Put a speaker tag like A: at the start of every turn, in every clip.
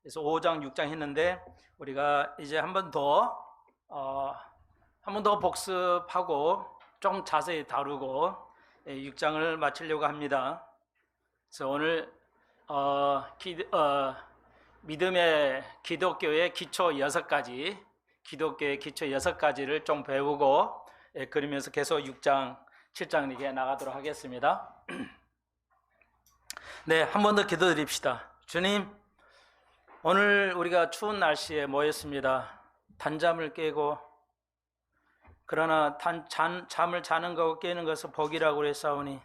A: 그래서 5장, 6장 했는데 우리가 이제 한 번 더 복습하고 좀 자세히 다루고 6장을 마치려고 합니다. 그래서 오늘 믿음의 기독교의 기초 6가지, 기독교의 기초 6가지를 좀 배우고 그러면서 계속 6장, 7장 이렇게 나가도록 하겠습니다. 네, 한 번 더 기도드립시다. 주님, 오늘 우리가 추운 날씨에 모였습니다. 단잠을 깨고, 그러나 잠을 자는 거 깨는 것은 복이라고 그랬사오니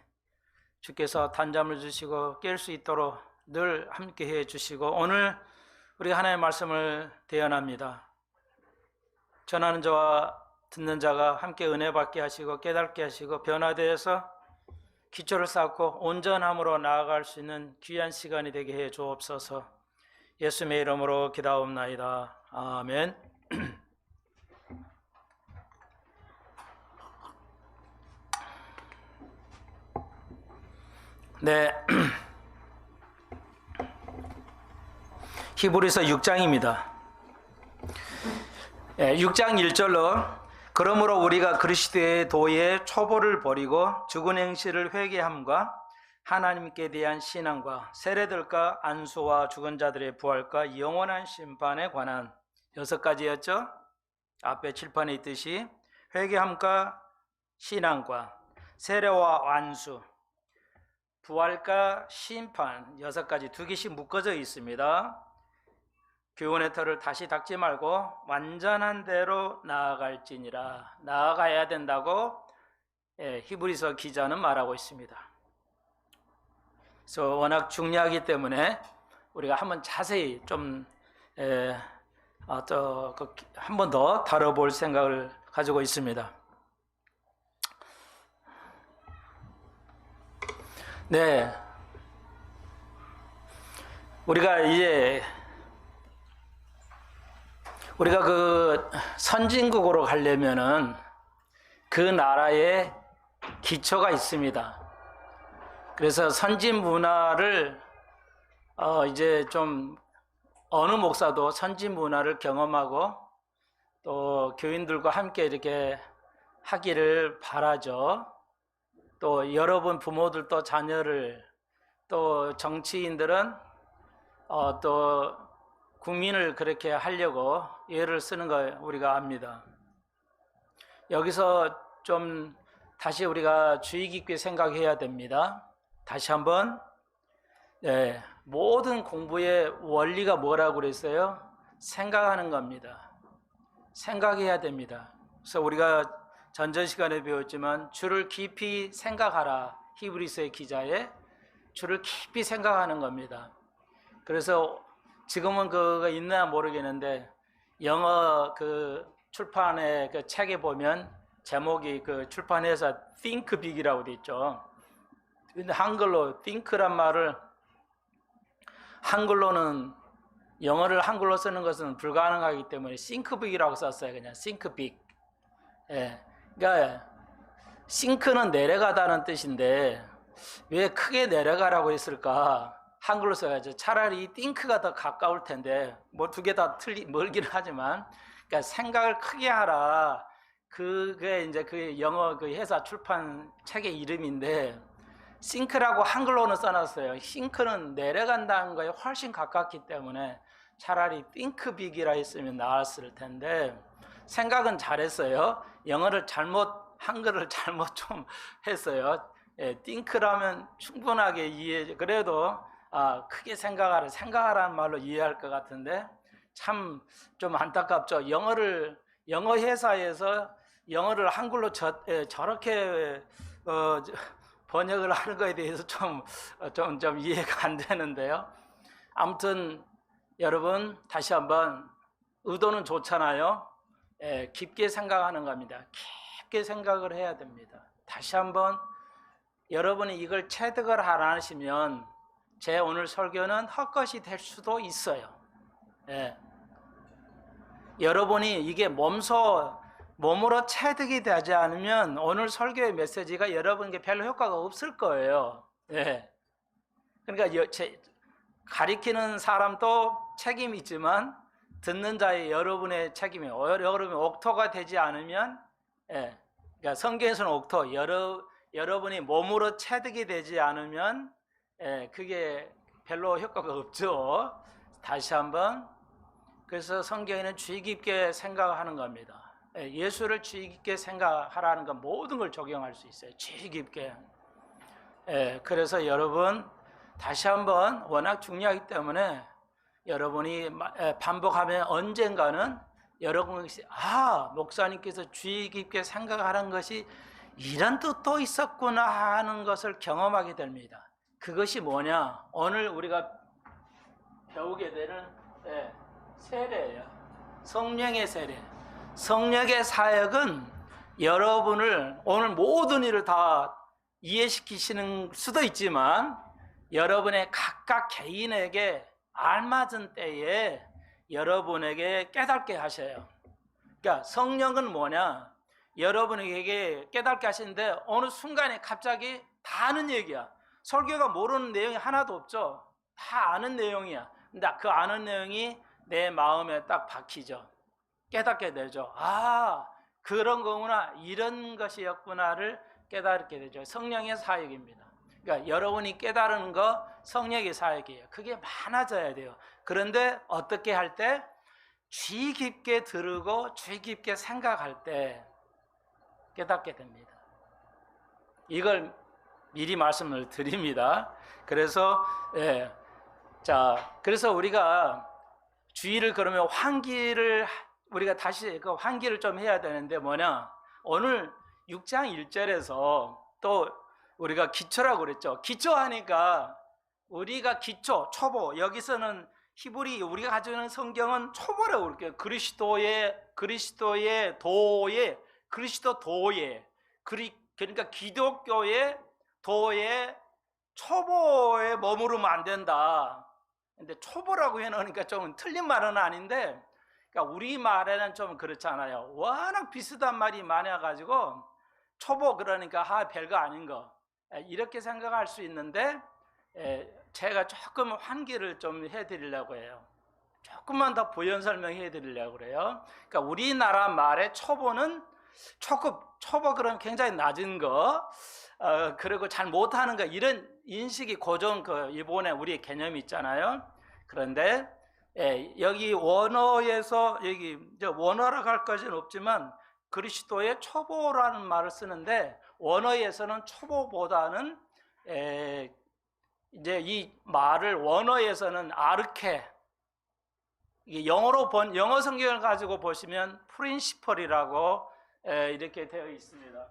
A: 주께서 단잠을 주시고 깰 수 있도록 늘 함께 해 주시고, 오늘 우리가 하나님의 말씀을 대언합니다. 전하는 자와 듣는 자가 함께 은혜 받게 하시고 깨닫게 하시고 변화되어서 기초를 쌓고 온전함으로 나아갈 수 있는 귀한 시간이 되게 해 주옵소서. 예수님의 이름으로 기도하옵나이다. 아멘. 네, 히브리서 6장입니다. 6장 1절로 그러므로 우리가 그리스도의 도에 초보를 버리고 죽은 행실을 회개함과 하나님께 대한 신앙과 세례들과 안수와 죽은 자들의 부활과 영원한 심판에 관한 6가지였죠. 앞에 칠판에 있듯이 회개함과 신앙과 세례와 안수, 부활과 심판 6가지 2개씩 묶어져 있습니다. 교훈의 털을 다시 닦지 말고 완전한 대로 나아갈지니라. 나아가야 된다고 히브리서 기자는 말하고 있습니다. 그래서 워낙 중요하기 때문에 우리가 한번 자세히 좀 한 번 더 다뤄볼 생각을 가지고 있습니다. 네, 우리가 그 선진국으로 가려면은 그 나라에 기초가 있습니다. 그래서 선진 문화를 이제 좀 어느 목사도 선진 문화를 경험하고 또 교인들과 함께 이렇게 하기를 바라죠. 또 여러분 부모들도 자녀를, 또 정치인들은 또 국민을 그렇게 하려고 예를 쓰는 거 우리가 압니다. 여기서 좀 다시 우리가 주의 깊게 생각해야 됩니다. 다시 한번, 모든 공부의 원리가 뭐라고 그랬어요? 생각하는 겁니다. 생각해야 됩니다. 그래서 우리가 전전 시간에 배웠지만 주를 깊이 생각하라. 히브리서의 기자에 주를 깊이 생각하는 겁니다. 그래서 지금은 그거 있나 모르겠는데 영어 그 출판의 그 책에 보면 제목이 그 출판회사 Think Big이라고 돼 있죠. 근데 한글로 think란 말을 한글로는 영어를 한글로 쓰는 것은 불가능하기 때문에 think big이라고 썼어요. 그냥 think big. 그러니까 sink는 내려가다는 뜻인데 왜 크게 내려가라고 했을까? 한글로 써야죠. 차라리 think가 더 가까울 텐데 뭐 두 개 다 멀기는 하지만, 그러니까 생각을 크게 하라. 그게 이제 그 영어 그 회사 출판 책의 이름인데 think라고 한글로는 써놨어요. think는 내려간다는 거에 훨씬 가깝기 때문에 차라리 think big이라 했으면 나았을 텐데 생각은 잘했어요. 한글을 잘못 좀 했어요. think라면 충분하게 이해, 그래도 크게 생각하라는 말로 이해할 것 같은데 참 좀 안타깝죠. 영어 회사에서 영어를 한글로 저렇게 번역을 하는 거에 대해서 좀 이해가 안 되는데요. 아무튼 여러분 다시 한번 의도는 좋잖아요. 깊게 생각하는 겁니다. 깊게 생각을 해야 됩니다. 다시 한번 여러분이 이걸 체득을 안 하시면 제 오늘 설교는 헛것이 될 수도 있어요. 여러분이 이게 몸으로 체득이 되지 않으면 오늘 설교의 메시지가 여러분에게 별로 효과가 없을 거예요. 그러니까 가리키는 사람도 책임이 있지만 듣는 자의 여러분의 책임이에요. 여러분이 옥토가 되지 않으면, 그러니까 성경에서는 옥토, 여러분이 몸으로 체득이 되지 않으면, 그게 별로 효과가 없죠. 다시 한번, 그래서 성경에는 주의 깊게 생각하는 겁니다. 예수를 주의 깊게 생각하라는 건 모든 걸 적용할 수 있어요. 주의 깊게. 그래서 여러분 다시 한번 워낙 중요하기 때문에 여러분이 반복하면 언젠가는 여러분이 목사님께서 주의 깊게 생각하는 것이 이런 뜻도 있었구나 하는 것을 경험하게 됩니다. 그것이 뭐냐? 오늘 우리가 배우게 되는 세례예요. 성령의 세례. 성령의 사역은 여러분을 오늘 모든 일을 다 이해시키시는 수도 있지만 여러분의 각각 개인에게 알맞은 때에 여러분에게 깨닫게 하셔요. 그러니까 성령은 뭐냐? 여러분에게 깨닫게 하시는데 어느 순간에 갑자기 다 아는 얘기야. 설교가 모르는 내용이 하나도 없죠. 다 아는 내용이야. 근데 그 아는 내용이 내 마음에 딱 박히죠. 깨닫게 되죠. 그런 거구나, 이런 것이었구나를 깨닫게 되죠. 성령의 사역입니다. 그러니까 여러분이 깨달은 거 성령의 사역이에요. 그게 많아져야 돼요. 그런데 어떻게 할 때? 주의 깊게 들으고 주의 깊게 생각할 때 깨닫게 됩니다. 이걸 미리 말씀을 드립니다. 그래서 그래서 우리가 주의를, 그러면 환기를, 우리가 다시 그 환기를 좀 해야 되는데 뭐냐? 오늘 6장 1절에서 또 우리가 기초라고 그랬죠. 기초하니까 우리가 기초, 초보, 여기서는 히브리, 우리가 가지고 있는 성경은 초보라고 그럴게요. 그리스도의 도의, 그리스도 도의, 그러니까 기독교의 도의 초보에 머무르면 안 된다. 근데 초보라고 해놓으니까 좀 틀린 말은 아닌데, 그러니까 우리 말에는 좀 그렇잖아요. 워낙 비슷한 말이 많아가지고 초보 그러니까 별거 아닌 거, 이렇게 생각할 수 있는데, 제가 조금 환기를 좀 해드리려고 해요. 조금만 더 부연 설명해 드리려고 그래요. 그러니까 우리나라 말의 초보는 초보 그러면 굉장히 낮은 거, 그리고 잘 못하는 거, 이런 인식이 고정, 일본의 우리 개념이 있잖아요. 그런데 여기 원어에서, 여기 원어라고 할 것은 없지만 그리스도의 초보라는 말을 쓰는데, 원어에서는 초보보다는 이제 이 말을 원어에서는 아르케, 영어 성경을 가지고 보시면 프린시펄이라고 이렇게 되어 있습니다.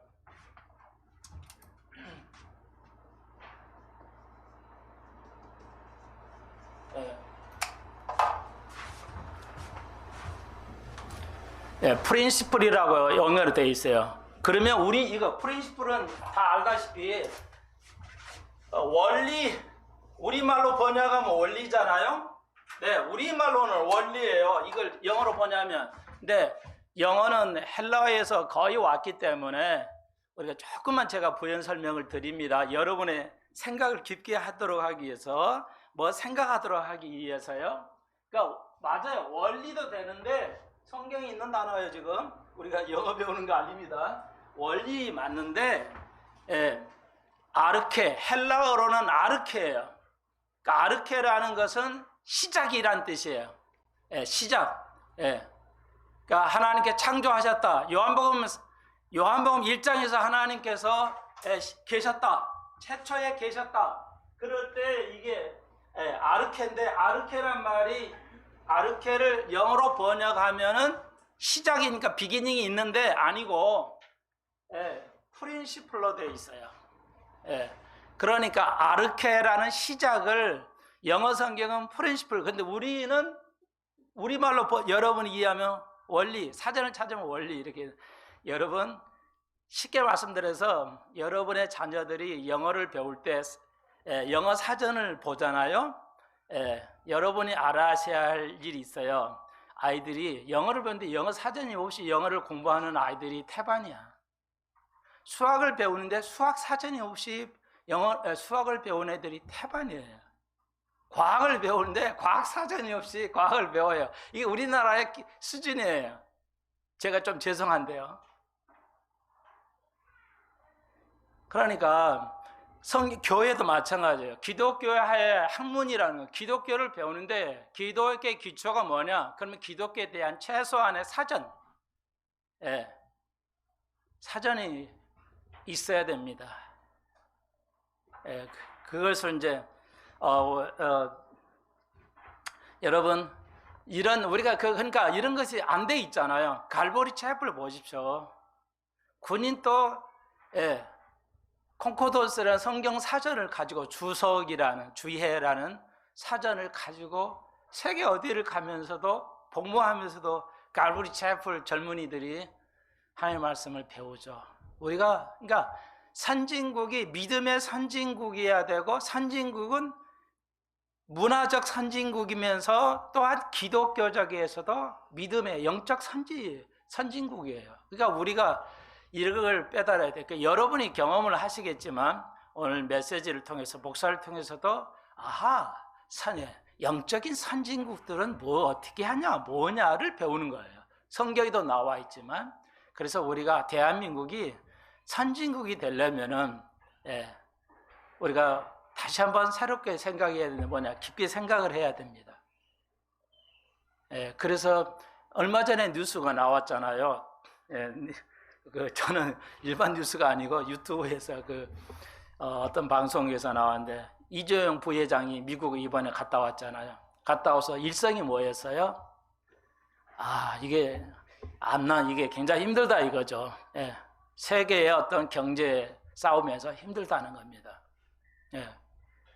A: 프린시플이라고 영어로 되어 있어요. 그러면 우리 이거 프린시플은 다 알다시피 원리, 우리말로 번역하면 원리잖아요. 네, 우리말로는 원리예요. 이걸 영어로 번역하면. 근데 영어는 헬라어에서 거의 왔기 때문에 우리가 조금만 제가 부연 설명을 드립니다. 여러분의 생각을 깊게 하도록 하기 위해서, 생각하도록 하기 위해서요. 그러니까 맞아요. 원리도 되는데 성경에 있는 단어예요. 지금 우리가 영어 배우는 거 아닙니다. 원리 맞는데, 아르케, 헬라어로는 아르케예요. 그러니까 아르케라는 것은 시작이란 뜻이에요. 시작. 그러니까 하나님께 창조하셨다. 요한복음 1장에서 하나님께서 계셨다. 최초에 계셨다. 그럴 때 이게 아르케인데, 아르케란 말이, 아르케를 영어로 번역하면은 시작이니까 비기닝이 있는데 아니고 프린시플로 되어 있어요. 그러니까 아르케라는 시작을 영어 성경은 프린시플, 근데 우리는 우리말로 여러분이 이해하면 원리, 사전을 찾으면 원리, 이렇게. 여러분 쉽게 말씀드려서 여러분의 자녀들이 영어를 배울 때 영어 사전을 보잖아요. 여러분이 알아셔야 할 일이 있어요. 아이들이 영어를 배우는데 영어 사전이 없이 영어를 공부하는 아이들이 태반이야. 수학을 배우는데 수학 사전이 없이 수학을 배우는 애들이 태반이에요. 과학을 배우는데 과학 사전이 없이 과학을 배워요. 이게 우리나라의 수준이에요. 제가 좀 죄송한데요. 그러니까 교회도 마찬가지예요. 기독교의 학문이라는 거, 기독교를 배우는데 기독교의 기초가 뭐냐? 그러면 기독교에 대한 최소한의 사전, 예, 사전이 있어야 됩니다. 예, 그것을 이제 여러분 우리가 그러니까 이런 것이 안 돼 있잖아요. 갈보리 채플 보십시오. 군인도 콩코더스라는 성경 사전을 가지고 주석이라는 사전을 가지고 세계 어디를 가면서도 복무하면서도 갈보리 채플 젊은이들이 하나님의 말씀을 배우죠. 우리가 그러니까 선진국이 믿음의 선진국이어야 되고, 선진국은 문화적 선진국이면서 또한 기독교적에서도 믿음의 영적 선진국이에요. 그러니까 우리가 이걸 빼달아야 돼요. 그러니까 여러분이 경험을 하시겠지만 오늘 메시지를 통해서 목사를 통해서도 영적인 선진국들은 뭐 어떻게 하냐 뭐냐를 배우는 거예요. 성경에도 나와 있지만, 그래서 우리가 대한민국이 선진국이 되려면은 우리가 다시 한번 새롭게 생각해야 되는 뭐냐, 깊게 생각을 해야 됩니다. 그래서 얼마 전에 뉴스가 나왔잖아요. 저는 일반 뉴스가 아니고 유튜브에서 어떤 방송에서 나왔는데, 이재용 부회장이 미국 이번에 갔다 왔잖아요. 갔다 와서 일성이 뭐였어요? 이게 굉장히 힘들다 이거죠. 세계의 어떤 경제 싸움에서 힘들다는 겁니다.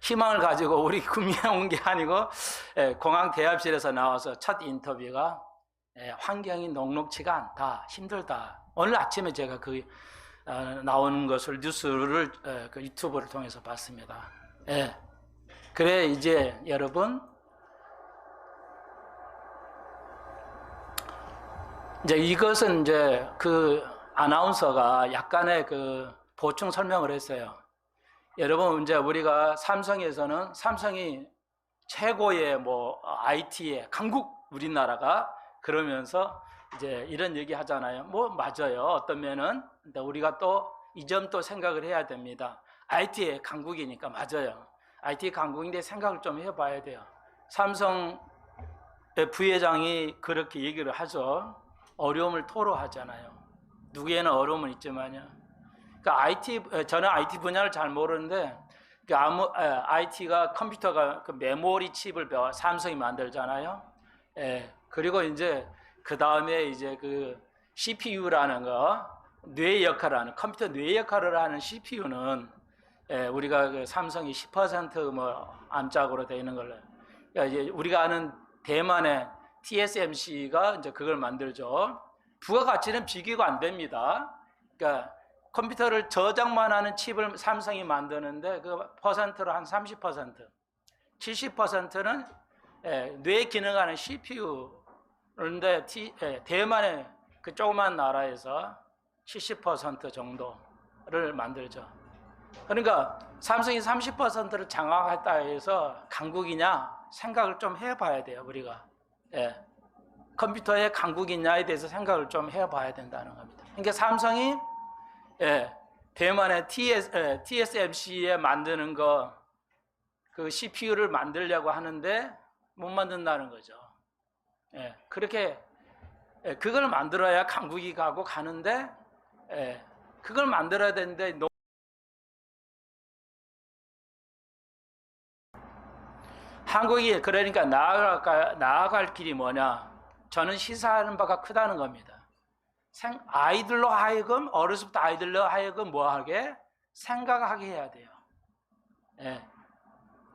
A: 희망을 가지고 우리 구미에 온 게 아니고 공항 대합실에서 나와서 첫 인터뷰가 환경이 녹록지가 않다, 힘들다. 오늘 아침에 제가 나오는 것을 뉴스를 유튜브를 통해서 봤습니다. 그래 이제 여러분 이제 이것은 이제 아나운서가 약간의 보충 설명을 했어요. 여러분 이제 우리가 삼성에서는 삼성이 최고의 IT의 강국 우리나라가 그러면서 이제 이런 얘기 하잖아요. 맞아요. 어떤 면은. 근데 우리가 또 이 점 또 생각을 해야 됩니다. IT의 강국이니까 맞아요. IT 강국인데 생각을 좀 해봐야 돼요. 삼성 부회장이 그렇게 얘기를 하죠. 어려움을 토로하잖아요. 누구에는 어려움은 있지만요. 그러니까 저는 IT 분야를 잘 모르는데, IT가 컴퓨터가 메모리 칩을 삼성이 만들잖아요. 그리고 이제 그 다음에 이제 CPU라는 뇌 역할을 하는, 컴퓨터 뇌 역할을 하는 CPU는 우리가 삼성이 10% 암짝으로 되어 있는 걸로. 그러니까 이제 우리가 아는 대만의 TSMC가 이제 그걸 만들죠. 부가가치는 비교가 안 됩니다. 그러니까 컴퓨터를 저장만 하는 칩을 삼성이 만드는데 그 퍼센트로 한 30%, 70%는 뇌 기능하는 CPU. 그런데 대만의 그 조그만 나라에서 70% 정도를 만들죠. 그러니까 삼성이 30%를 장악했다 해서 강국이냐 생각을 좀 해봐야 돼요. 우리가 컴퓨터의 강국이냐에 대해서 생각을 좀 해봐야 된다는 겁니다. 그러니까 삼성이 대만의 TSMC에 만드는 그 CPU를 만들려고 하는데 못 만든다는 거죠. 그렇게 그걸 만들어야 강국이 가는데 그걸 만들어야 되는데 한국이 그러니까 나아갈 길이 뭐냐? 저는 시사하는 바가 크다는 겁니다. 아이들로 하여금, 어려서부터 아이들로 하여금 뭐하게? 생각하게 해야 돼요.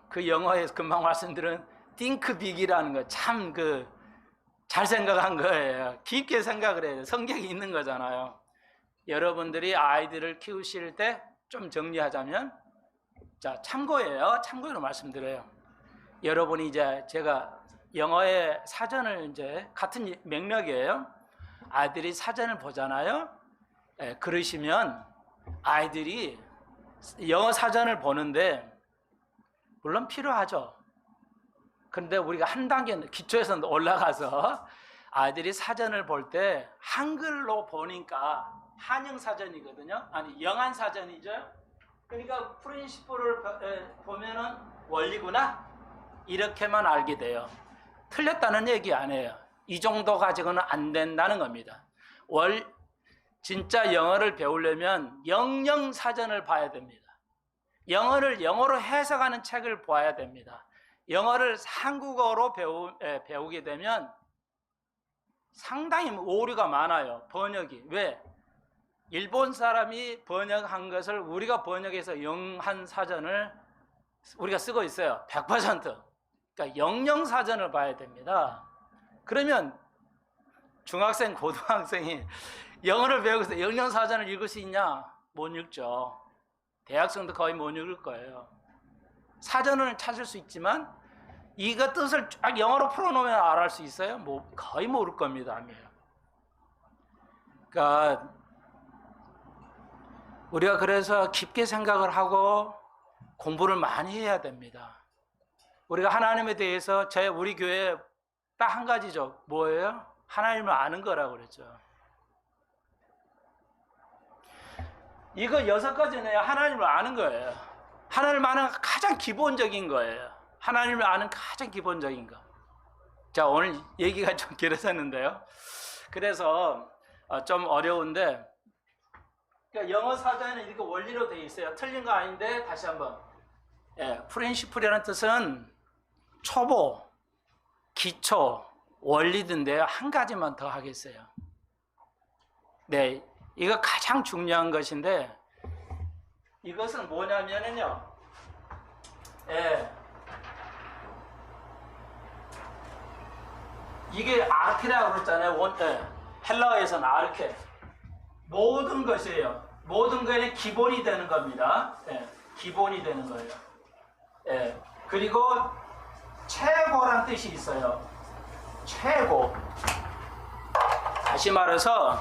A: 그 영어에서 금방 말씀드린 think big이라는 거 참 잘 생각한 거예요. 깊게 생각을 해야 돼요. 성경이 있는 거잖아요. 여러분들이 아이들을 키우실 때 좀 정리하자면, 자, 참고로 말씀드려요. 여러분이 이제 제가 영어의 사전을 이제 같은 맥락이에요. 아이들이 사전을 보잖아요. 그러시면 아이들이 영어 사전을 보는데 물론 필요하죠. 그런데 우리가 한 단계 기초에서 올라가서 아이들이 사전을 볼 때 한글로 보니까 한영 사전이거든요. 아니 영한 사전이죠. 그러니까 프린시플을 보면은 원리구나 이렇게만 알게 돼요. 틀렸다는 얘기 아니에요. 이 정도 가지고는 안 된다는 겁니다. 진짜 영어를 배우려면 영영 사전을 봐야 됩니다. 영어를 영어로 해석하는 책을 봐야 됩니다. 영어를 한국어로 배우게 되면 상당히 오류가 많아요. 번역이. 왜? 일본 사람이 번역한 것을 우리가 번역해서 영한 사전을 우리가 쓰고 있어요. 100%. 그러니까 영영 사전을 봐야 됩니다. 그러면 중학생, 고등학생이 영어를 배우고서 영영 사전을 읽을 수 있냐? 못 읽죠. 대학생도 거의 못 읽을 거예요. 사전을 찾을 수 있지만 이거 뜻을 쫙 영어로 풀어놓으면 알아할 수 있어요? 거의 모를 겁니다. 그러니까 우리가 그래서 깊게 생각을 하고 공부를 많이 해야 됩니다. 우리가 하나님에 대해서 우리 교회 딱 한 가지죠. 뭐예요? 하나님을 아는 거라고 그랬죠. 이거 6가지는 하나님을 아는 거예요. 하나님을 아는 가장 기본적인 거예요. 하나님을 아는 가장 기본적인 거. 자, 오늘 얘기가 좀 길어졌는데요. 그래서 좀 어려운데, 그러니까 영어 사전에는 이렇게 원리로 되어 있어요. 틀린 거 아닌데 다시 한번. 프린시플이라는 뜻은 초보, 기초, 원리인데요. 한 가지만 더 하겠어요. 네, 이거 가장 중요한 것인데 이것은 뭐냐면은요. 이게 아르케라고 그랬잖아요. 헬라어에서는 아르케. 모든 것이에요. 모든 것의 기본이 되는 겁니다. 기본이 되는 거예요. 그리고 최고란 뜻이 있어요. 최고. 다시 말해서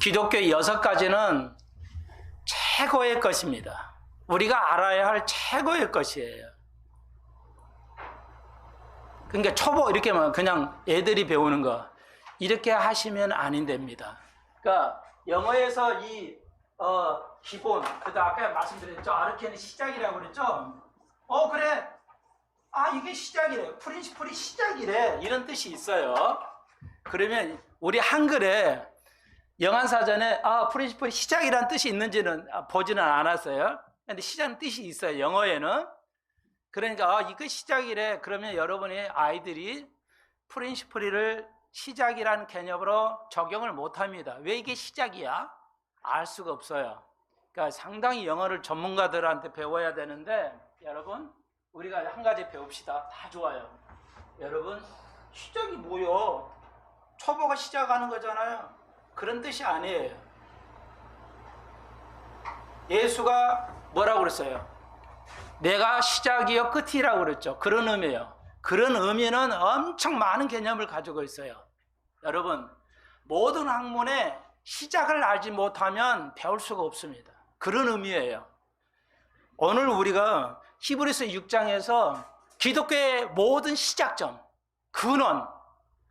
A: 기독교의 6가지는 최고의 것입니다. 우리가 알아야 할 최고의 것이에요. 그러니까 초보 이렇게 그냥 애들이 배우는 거 이렇게 하시면 안 됩니다. 그러니까 영어에서 이 기본, 그다음 아까 말씀드렸죠. 아르케는 시작이라고 그랬죠. 그래. 이게 시작이래. 프린시플이 시작이래. 이런 뜻이 있어요. 그러면 우리 한글에 영한사전에 프린시플이 시작이라는 뜻이 있는지는 보지는 않았어요. 근데 시작은 뜻이 있어요. 영어에는. 그러니까 이거 시작이래. 그러면 여러분이 아이들이 프린시플을 시작이라는 개념으로 적용을 못합니다. 왜 이게 시작이야? 알 수가 없어요. 그러니까 상당히 영어를 전문가들한테 배워야 되는데 여러분 우리가 한 가지 배웁시다. 다 좋아요. 여러분 시작이 뭐요? 초보가 시작하는 거잖아요. 그런 뜻이 아니에요. 예수가 뭐라고 그랬어요? 내가 시작이요 끝이라고 그랬죠. 그런 의미예요. 그런 의미는 엄청 많은 개념을 가지고 있어요. 여러분 모든 학문의 시작을 알지 못하면 배울 수가 없습니다. 그런 의미예요. 오늘 우리가 히브리서 6장에서 기독교의 모든 시작점,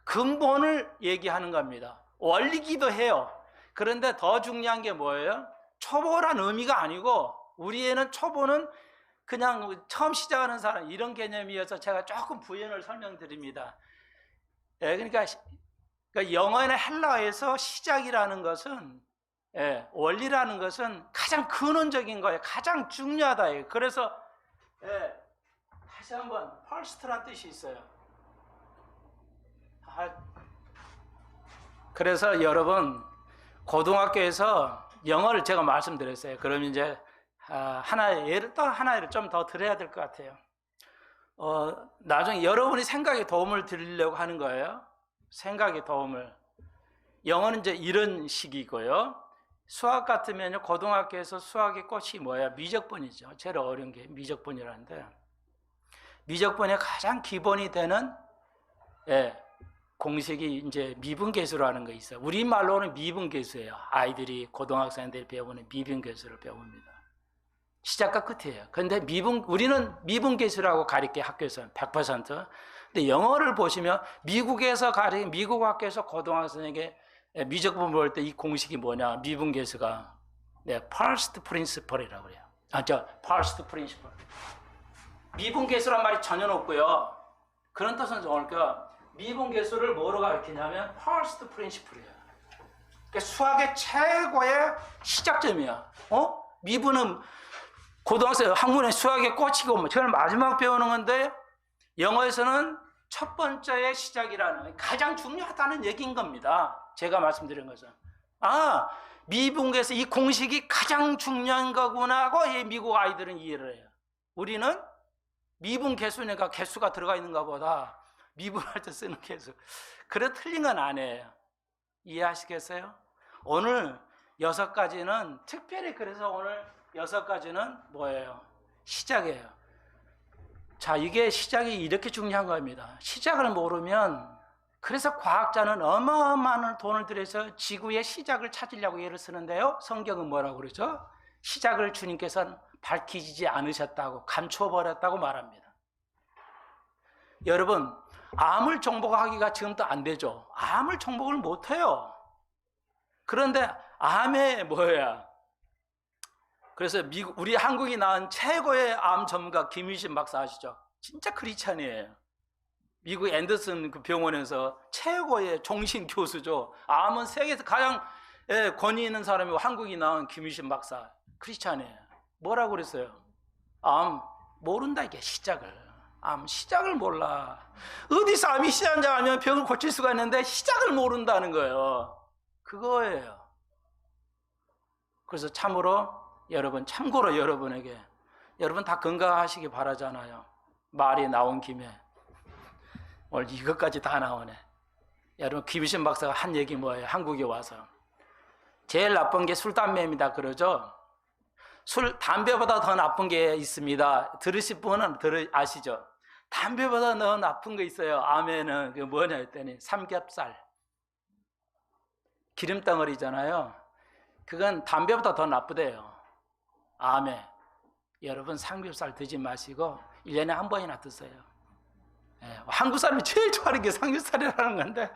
A: 근본을 얘기하는 겁니다. 원리기도 해요. 그런데 더 중요한 게 뭐예요? 초보란 의미가 아니고 우리에는 초보는 그냥 처음 시작하는 사람 이런 개념이어서 제가 조금 부연을 설명드립니다. 그러니까 영어나 헬라어에서 시작이라는 것은 원리라는 것은 가장 근원적인 거예요. 가장 중요하다. 그래서 다시 한번 first란 뜻이 있어요. 그래서 여러분 고등학교에서 영어를 제가 말씀드렸어요. 그럼 이제 하나의 예를 좀 더 드려야 될 것 같아요. 나중에 여러분이 생각에 도움을 드리려고 하는 거예요. 생각에 도움을. 영어는 이제 이런 식이고요. 수학 같으면 고등학교에서 수학의 꽃이 뭐야? 미적분이죠. 제일 어려운 게 미적분이라는데 미적분의 가장 기본이 되는 공식이 이제 미분계수라는 거 있어요. 우리말로는 미분계수예요. 아이들이 고등학생들이 배우는 미분계수를 배웁니다. 시작과 끝이에요. 그런데 우리는 미분계수라고 가르쳐 학교에서는 100%. 근데 영어를 보시면 미국에서 가르친 미국 학교에서 고등학생에게 미적분 볼 때 이 공식이 뭐냐? 미분계수가 first principle이라고 그래요. first principle. 미분계수란 말이 전혀 없고요. 그런 뜻은 뭘까? 미분계수를 뭐로 가르치냐면 first principle이에요. 그러니까 수학의 최고의 시작점이야. 미분은 고등학생 학문의 수학에 꽂히고 제일 마지막 배우는 건데 영어에서는 첫 번째의 시작이라는 가장 중요하다는 얘기인 겁니다. 제가 말씀드린 것은 미분계에서 이 공식이 가장 중요한 거구나 하고 미국 아이들은 이해를 해요. 우리는 미분계수니까 개수가 들어가 있는가 보다 미분할 때 쓰는 개수. 그래 틀린 건 아니에요. 이해하시겠어요? 오늘 6가지는 특별히 그래서 오늘 6가지는 뭐예요? 시작이에요. 자, 이게 시작이 이렇게 중요한 겁니다. 시작을 모르면 그래서 과학자는 어마어마한 돈을 들여서 지구의 시작을 찾으려고 애를 쓰는데요. 성경은 뭐라고 그러죠? 시작을 주님께서는 밝히지 않으셨다고 감춰버렸다고 말합니다. 여러분, 암을 정복하기가 지금도 안 되죠. 암을 정복을 못해요. 그런데 암에 뭐야? 그래서 우리 한국이 낳은 최고의 암 전문가 김유신 박사 아시죠? 진짜 크리스찬이에요. 미국 앤더슨 그 병원에서 최고의 종신 교수죠. 암은 세계에서 가장 권위 있는 사람이 한국이 낳은 김유신 박사 크리스찬이에요. 뭐라고 그랬어요? 암 모른다 이게 시작을. 암 시작을 몰라. 어디서 암이 시작한지 알면 병을 고칠 수가 있는데 시작을 모른다는 거예요. 그거예요. 그래서 참고로 여러분에게 여러분 다 건강하시기 바라잖아요. 말이 나온 김에 오늘 이것까지 다 나오네. 여러분 김유신 박사가 한 얘기 뭐예요? 한국에 와서 제일 나쁜 게 술 담배입니다 그러죠. 담배보다 더 나쁜 게 있습니다. 들으실 분은 아시죠? 담배보다 더 나쁜 거 있어요. 암에는 그 뭐냐 했더니 삼겹살 기름덩어리잖아요. 그건 담배보다 더 나쁘대요. 암에 여러분 삼겹살 드지 마시고 1년에 한 번이나 드세요. 한국 사람이 제일 좋아하는 게 삼겹살이라는 건데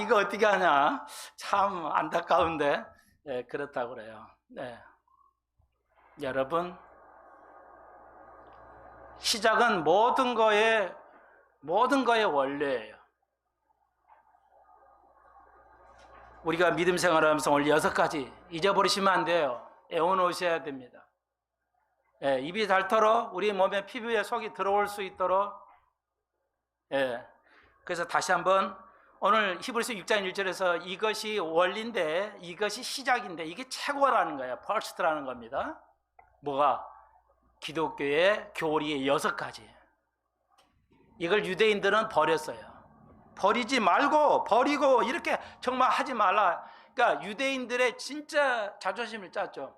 A: 이거 어떻게 하냐 참 안타까운데 그렇다고 그래요. 여러분 시작은 모든 거의 원래예요. 우리가 믿음 생활하면서 오늘 6가지 잊어버리시면 안 돼요. 애워놓으셔야 됩니다. 입이 닳도록 우리 몸에 피부에 속이 들어올 수 있도록 그래서 다시 한번 오늘 히브리서 6장 1절에서 이것이 원리인데 이것이 시작인데 이게 최고라는 거예요. first라는 겁니다. 뭐가? 기독교의 교리의 6가지. 이걸 유대인들은 버렸어요. 버리고 이렇게 정말 하지 말라. 그러니까 유대인들의 진짜 자존심을 짰죠.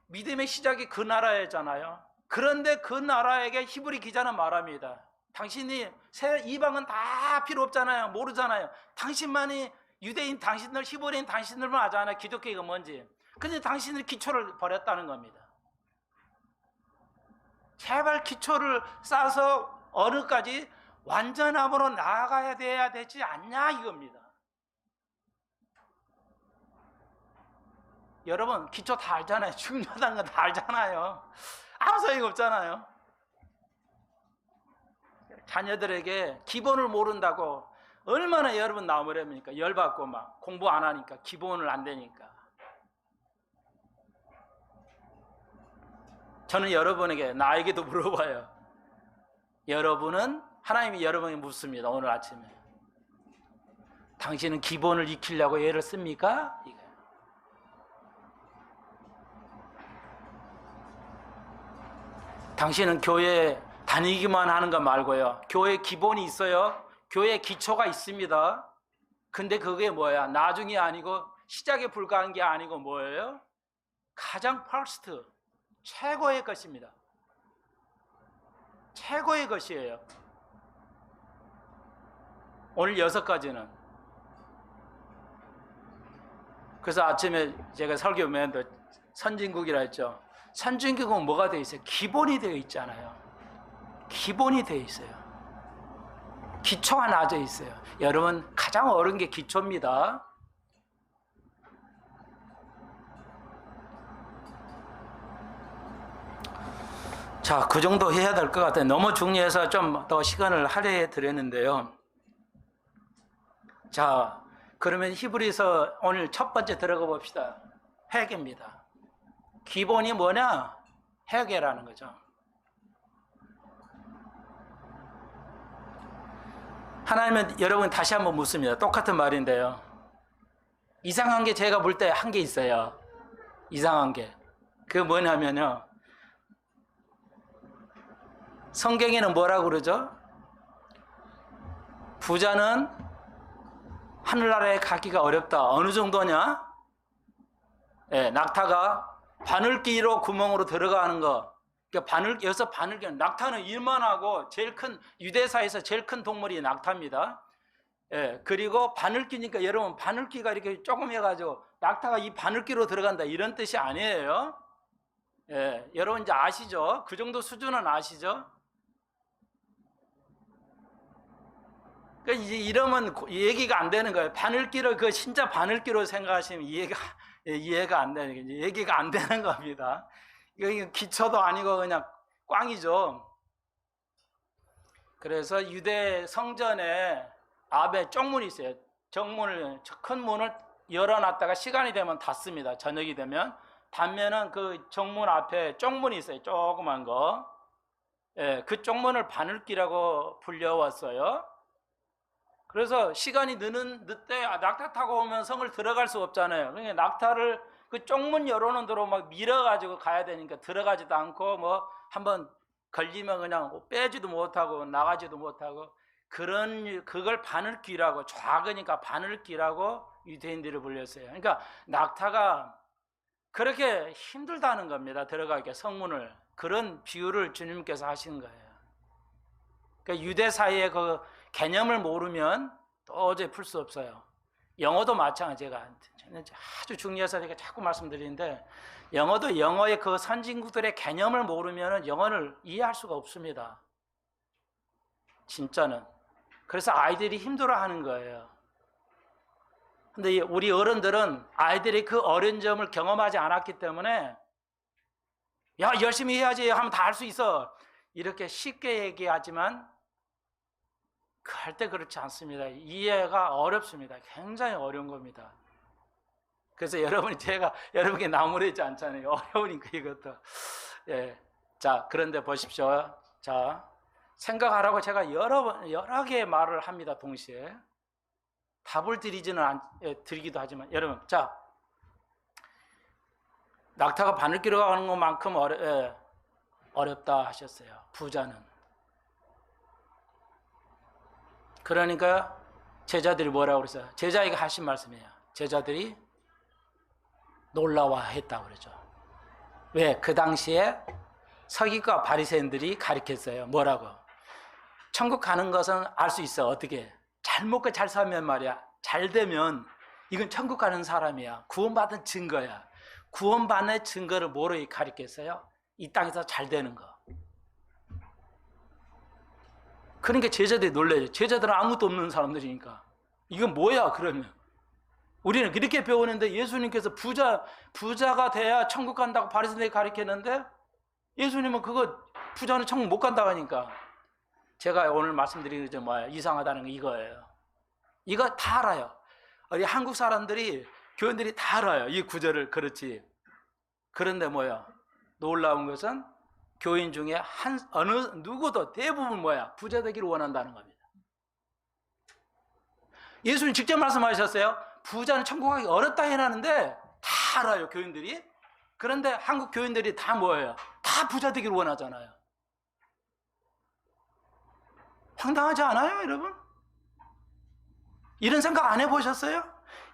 A: 믿음의 시작이 그 나라였잖아요. 그런데 그 나라에게 히브리 기자는 말합니다. 당신이 이방은 다 필요 없잖아요. 모르잖아요. 당신만이 유대인 당신들, 히브리인 당신들만 아잖아요. 기독교가 뭔지. 근데 당신들 기초를 버렸다는 겁니다. 제발 기초를 쌓아서 어느까지 완전함으로 나아가야 돼야 되지 않냐 이겁니다. 여러분 기초 다 알잖아요. 중요하다는 거 다 알잖아요. 아무 소용이 없잖아요. 자녀들에게 기본을 모른다고 얼마나 여러분 나무랍니까? 열받고 막 공부 안 하니까 기본을 안 되니까. 저는 여러분에게 나에게도 물어봐요. 여러분은 하나님이 여러분에게 묻습니다. 오늘 아침에 당신은 기본을 익히려고 애를 씁니까? 당신은 교회 다니기만 하는 거 말고요. 교회 기본이 있어요. 교회 기초가 있습니다. 근데 그게 뭐야? 나중이 아니고 시작에 불과한 게 아니고 뭐예요? 가장 퍼스트 최고의 것입니다. 최고의 것이에요. 오늘 6가지는. 그래서 아침에 제가 설교하면 선진국이라 했죠. 선진국은 뭐가 되어 있어요? 기본이 되어 있잖아요. 기본이 되어 있어요. 기초가 낮아 있어요. 여러분, 가장 어려운 게 기초입니다. 자, 그 정도 해야 될 것 같아요. 너무 중요해서 좀 더 시간을 할애해 드렸는데요. 자, 그러면 히브리서 오늘 첫 번째 들어가 봅시다. 회개입니다. 기본이 뭐냐? 회개라는 거죠. 하나님은 여러분 다시 한번 묻습니다. 똑같은 말인데요. 이상한 게 제가 볼 때 한 게 있어요. 이상한 게. 그게 뭐냐면요. 성경에는 뭐라고 그러죠? 부자는 하늘나라에 가기가 어렵다. 어느 정도냐? 예, 낙타가 바늘귀로 구멍으로 들어가는 거. 그러니까 여기서 바늘귀는, 낙타는 이만하고 제일 큰, 유대사에서 제일 큰 동물이 낙타입니다. 예, 그리고 바늘귀니까 여러분, 바늘귀가 이렇게 조금 해가지고 낙타가 이 바늘귀로 들어간다, 이런 뜻이 아니에요. 예, 여러분 이제 아시죠? 그 정도 수준은 아시죠? 그러니까 이제 이러면 얘기가 안 되는 거예요. 바늘귀를 그 진짜 바늘귀로 생각하시면 이해가 안 되는 거예요. 얘기가 안 되는 겁니다. 이거 기초도 아니고 그냥 꽝이죠. 그래서 유대 성전에 앞에 쪽문이 있어요. 정문을, 큰 문을 열어놨다가 시간이 되면 닫습니다. 저녁이 되면. 닫면은 그 정문 앞에 쪽문이 있어요. 조그만 거. 예, 그 쪽문을 바늘귀라고 불려왔어요. 그래서 시간이 늦때 낙타 타고 오면 성을 들어갈 수 없잖아요. 그러니까 낙타를 그 쪽문 열어놓은 대로 막 밀어가지고 가야 되니까 들어가지도 않고, 뭐 한번 걸리면 그냥 빼지도 못하고 나가지도 못하고, 그걸 바늘귀라고, 작으니까 바늘귀라고 유대인들이 불렸어요. 그러니까 낙타가 그렇게 힘들다는 겁니다. 들어가기가, 성문을. 그런 비유를 주님께서 하신 거예요. 그러니까 유대 사이에 그 개념을 모르면 도저히 풀 수 없어요. 영어도 마찬가지. 제가 아주 중요해서 제가 자꾸 말씀드리는데, 영어도 영어의 그 선진국들의 개념을 모르면 영어를 이해할 수가 없습니다. 진짜는. 그래서 아이들이 힘들어하는 거예요. 근데 우리 어른들은 아이들이 그 어려운 점을 경험하지 않았기 때문에, 야, 열심히 해야지 하면 다 할 수 있어, 이렇게 쉽게 얘기하지만 할 때 그렇지 않습니다. 이해가 어렵습니다. 굉장히 어려운 겁니다. 그래서 제가 여러분께 나무래지 않잖아요. 어려우니까 이것도. 예. 자, 그런데 보십시오. 자, 생각하라고 제가 여러 개의 말을 합니다. 동시에. 답을 드리기도 하지만, 여러분, 자, 낙타가 바늘귀로 가는 것만큼 어렵다 하셨어요. 부자는. 그러니까 제자들이 뭐라고 그랬어요? 제자에게 하신 말씀이에요. 제자들이 놀라워했다고 그러죠. 왜? 그 당시에 서기과 바리새인들이 가르쳤어요. 뭐라고? 천국 가는 것은 알 수 있어. 어떻게? 잘 먹고 잘 살면 말이야. 잘 되면 이건 천국 가는 사람이야. 구원받은 증거야. 구원받는 증거를 뭐로 가르쳤어요? 이 땅에서 잘 되는 거. 그러니까 제자들이 놀라요. 제자들은 아무것도 없는 사람들이니까. 이건 뭐야, 그러면? 우리는 그렇게 배우는데 예수님께서 부자가 돼야 천국 간다고 바리새인들이 가르쳤는데, 예수님은 부자는 천국 못 간다고 하니까. 제가 오늘 말씀드리는 게 뭐예요? 이상하다는 거 이거예요. 이거 다 알아요. 우리 한국 사람들이, 교인들이 다 알아요. 이 구절을. 그렇지. 그런데 뭐야? 놀라운 것은 교인 중에 어느 누구도 대부분 뭐야? 부자 되기를 원한다는 겁니다. 예수님 직접 말씀하셨어요. 부자는 천국 가기 어렵다 해놨는데 다 알아요, 교인들이. 그런데 한국 교인들이 다 뭐예요? 다 부자 되기를 원하잖아요. 황당하지 않아요, 여러분? 이런 생각 안 해보셨어요?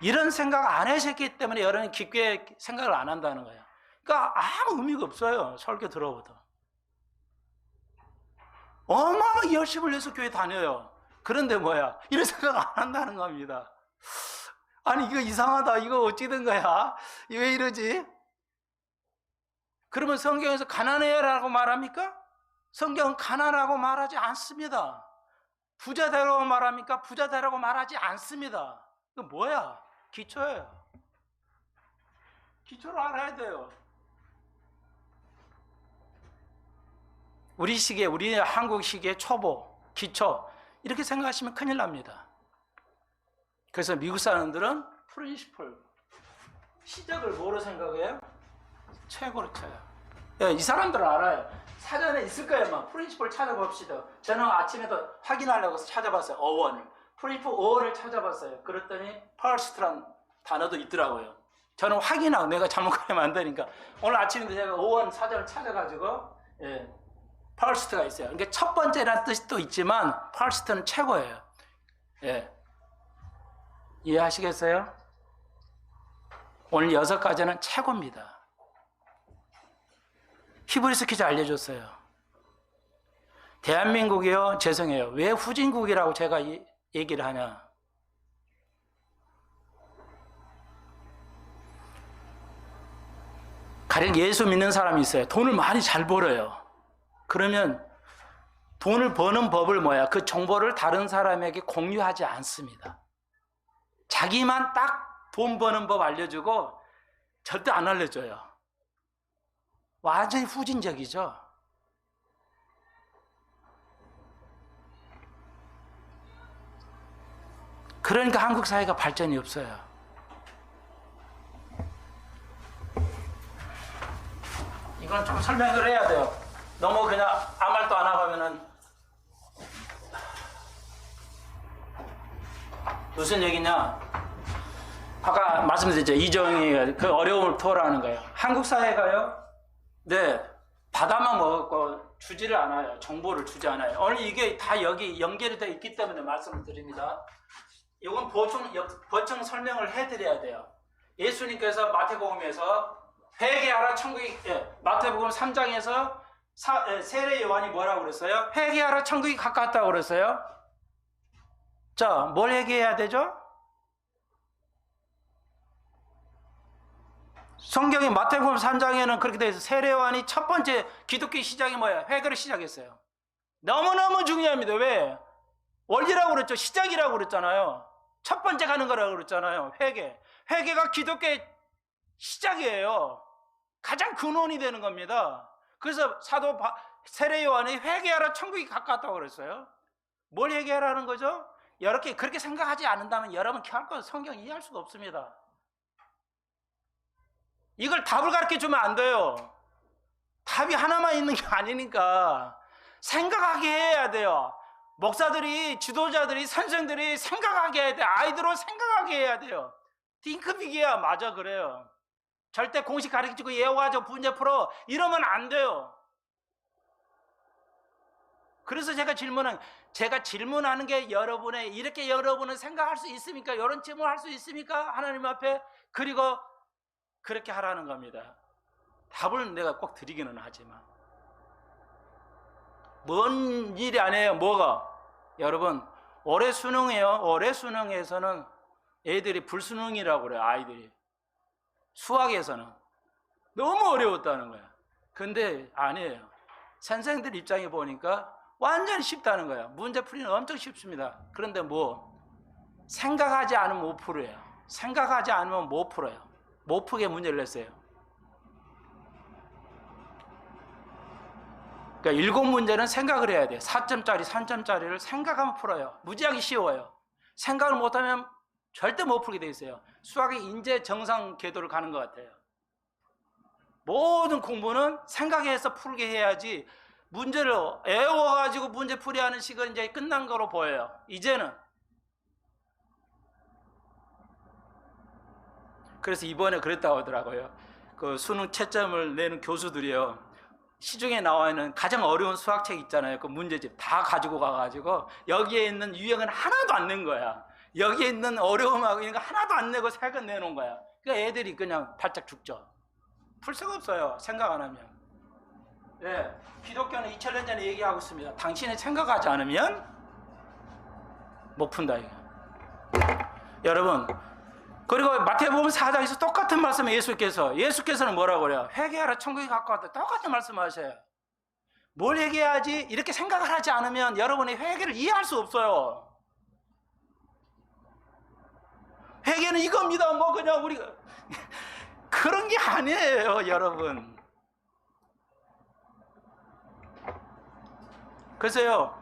A: 이런 생각 안 하셨기 때문에 여러분이 깊게 생각을 안 한다는 거예요. 그러니까 아무 의미가 없어요, 설교 들어보도. 어마어마하게 열심을 내서 교회 다녀요. 그런데 뭐야? 이런 생각 안 한다는 겁니다. 아니, 이거 이상하다. 이거 어찌 된 거야? 왜 이러지? 그러면 성경에서 가난해라고 말합니까? 성경은 가난하고 말하지 않습니다. 부자되라고 말합니까? 부자되라고 말하지 않습니다. 그 뭐야? 기초예요. 기초를 알아야 돼요. 우리 한국식의 초보, 기초 이렇게 생각하시면 큰일 납니다. 그래서 미국 사람들은 프린시플, 시작을 뭐로 생각해요? 최고로 쳐요. 예, 이 사람들은 알아요. 사전에 있을 거예요. 막 프린시플 찾아봅시다. 저는 아침에도 확인하려고 찾아봤어요. 어원을. 프린시플 어원을 찾아봤어요. 그랬더니 퍼스트란 단어도 있더라고요. 저는 확인하고 내가 잘못 가면 안 되니까 오늘 아침에도 제가 어원 사전을 찾아가지고 퍼스트가 있어요. 그러니까 첫 번째라는 뜻도 있지만 퍼스트는 최고예요. 예. 이해하시겠어요? 오늘 6가지는 최고입니다. 히브리서 퀴즈 알려줬어요. 대한민국이요, 죄송해요. 왜 후진국이라고 제가 얘기를 하냐? 가령 예수 믿는 사람이 있어요. 돈을 많이 잘 벌어요. 그러면 돈을 버는 법을 그 정보를 다른 사람에게 공유하지 않습니다. 자기만 딱 돈 버는 법 알려주고 절대 안 알려줘요. 완전히 후진적이죠. 그러니까 한국 사회가 발전이 없어요. 이건 좀 설명을 해야 돼요. 너무 그냥 아무 말도 안 하면은 무슨 얘기냐? 아까 말씀드렸죠. 이정희 그 어려움을 토로하는 거예요. 한국 사회가요. 네, 바다만 먹고 주지를 않아요. 정보를 주지 않아요. 오늘 이게 다 여기 연결이 되어 있기 때문에 말씀을 드립니다. 이건 보충 설명을 해드려야 돼요. 예수님께서 마태복음에서 회개하라 천국이 마태복음 3장에서 세례 요한이 뭐라고 그랬어요? 회개하라 천국이 가까웠다고 그랬어요. 자, 뭘 회개해야 되죠? 성경의 마태복음 3장에는 그렇게 되어 있어요. 세례 요한이 첫 번째 기독교 시작이 뭐예요? 회개를 시작했어요. 너무너무 중요합니다. 왜? 원리라고 그랬죠. 시작이라고 그랬잖아요. 첫 번째 가는 거라고 그랬잖아요. 회개가 기독교의 시작이에요. 가장 근원이 되는 겁니다. 그래서 세례 요한이 회개하라 천국이 가까웠다고 그랬어요. 뭘 회개하라는 거죠? 그렇게 생각하지 않는다면 여러분 결코 성경 이해할 수가 없습니다. 이걸 답을 가르쳐 주면 안 돼요. 답이 하나만 있는 게 아니니까 생각하게 해야 돼요. 목사들이, 지도자들이, 선생들이 생각하게 해야 돼요. 아이들을 생각하게 해야 돼요. 띵크빅이야. 맞아, 그래요. 절대 공식 가르쳐주고 예화적 문제 풀어 이러면 안 돼요. 그래서 제가 질문하는 게 이렇게 여러분은 생각할 수 있습니까? 이런 질문을 할 수 있습니까? 하나님 앞에. 그리고 그렇게 하라는 겁니다. 답을 내가 꼭 드리기는 하지만 뭔 일이 아니에요. 뭐가? 여러분 올해 수능이에요. 올해 수능에서는 애들이 불수능이라고 그래요. 아이들이 수학에서는 너무 어려웠다는 거야. 근데 아니에요. 선생들 입장에 보니까 완전히 쉽다는 거야. 문제 풀이는 엄청 쉽습니다. 그런데 생각하지 않으면 못 풀어요. 생각하지 않으면 못 풀어요. 못 풀게 문제를 냈어요. 그러니까 7문제는 생각을 해야 돼요. 4점짜리, 3점짜리를 생각하면 풀어요. 무지하게 쉬워요. 생각을 못하면 절대 못 풀게 돼 있어요. 수학의 인재 정상 궤도를 가는 것 같아요. 모든 공부는 생각해서 풀게 해야지 문제를 애워가지고 문제 풀이하는 시간 이제 끝난 거로 보여요. 이제는. 그래서 이번에 그랬다고 하더라고요. 그 수능 채점을 내는 교수들이요. 시중에 나와 있는 가장 어려운 수학책 있잖아요. 그 문제집 다 가지고 가가지고 여기에 있는 유형은 하나도 안 낸 거야. 여기에 있는 어려움하고 이런 거 하나도 안 내고 색은 내놓은 거야. 그러니까 애들이 그냥 발작 죽죠. 풀 수가 없어요. 생각 안 하면. 네, 기독교는 2000년 전에 얘기하고 있습니다. 당신이 생각하지 않으면 못 푼다 이거. 여러분, 그리고 마태복음 4장에서 똑같은 말씀을 예수께서는 뭐라고 그래요? 회개하라 천국이 가까웠다. 똑같은 말씀을 하셔요. 뭘 회개해야지? 이렇게 생각을 하지 않으면 여러분의 회개를 이해할 수 없어요. 회개는 이겁니다. 뭐 그냥 우리가 그런 게 아니에요, 여러분. 그래서요,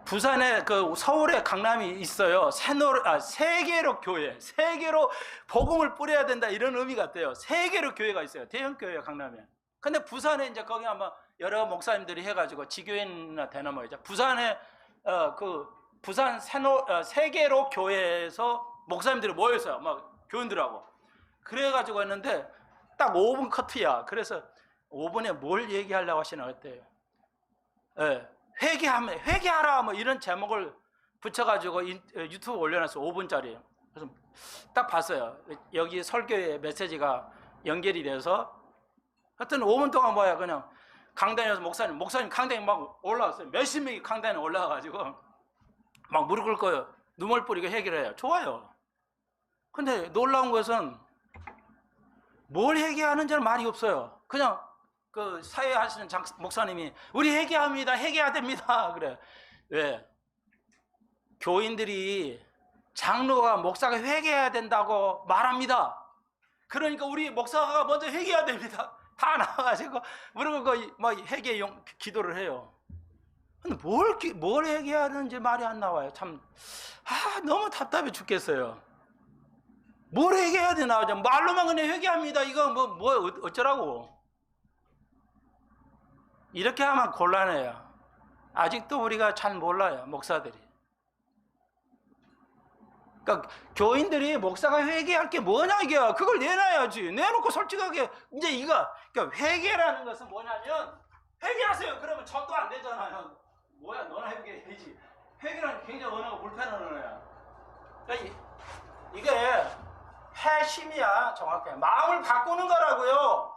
A: 부산에 서울에 강남이 있어요. 세계로 교회, 세계로 복음을 뿌려야 된다 이런 의미 같아요. 세계로 교회가 있어요. 대형 교회가 강남에. 근데 부산에 이제 거기 아마 여러 목사님들이 해가지고 지교인이나 되나 뭐죠. 부산에 부산 세계로 교회에서 목사님들이 모였어요. 막 교인들하고. 그래가지고 했는데 딱 5분 커트야. 그래서 5분에 뭘 얘기하려고 하시나 그랬대요. 예. 회개하라 뭐 이런 제목을 붙여가지고 유튜브 올려놨어. 5분짜리. 그래서 딱 봤어요. 여기 설교의 메시지가 연결이 돼서 하여튼 5분 동안 뭐야 그냥 강단에서 목사님 강단에 막 올라왔어요. 몇십 명이 강단에 올라와가지고 막 무릎 꿇고 눈물 뿌리고 해결해요. 좋아요. 근데 놀라운 것은 뭘 회개하는지는 말이 없어요. 그냥 그 사회하시는 목사님이 우리 회개합니다. 회개해야 됩니다. 그래. 왜? 교인들이 장로가 목사가 회개해야 된다고 말합니다. 그러니까 우리 목사가 먼저 회개해야 됩니다. 다 나와가지고 무릎 꿇고 막 회개 기도를 해요. 근데 뭘 회개하는지 말이 안 나와요. 참 너무 답답해 죽겠어요. 뭘 회개해야 되나? 말로만 그냥 회개합니다. 이거 뭐 어쩌라고? 이렇게 하면 곤란해요. 아직도 우리가 잘 몰라요, 목사들이. 그러니까 교인들이 목사가 회개할 게 뭐냐 이게요. 그걸 내놔야지. 내놓고 솔직하게 이제 그러니까 회개라는 것은 뭐냐면 회개하세요. 그러면 전도 안 되잖아요. 뭐야, 너나 회개해야지. 회개는 굉장히 언어가 불편한 언어야. 그러니까 이게 회심이야, 정확하게. 마음을 바꾸는 거라고요.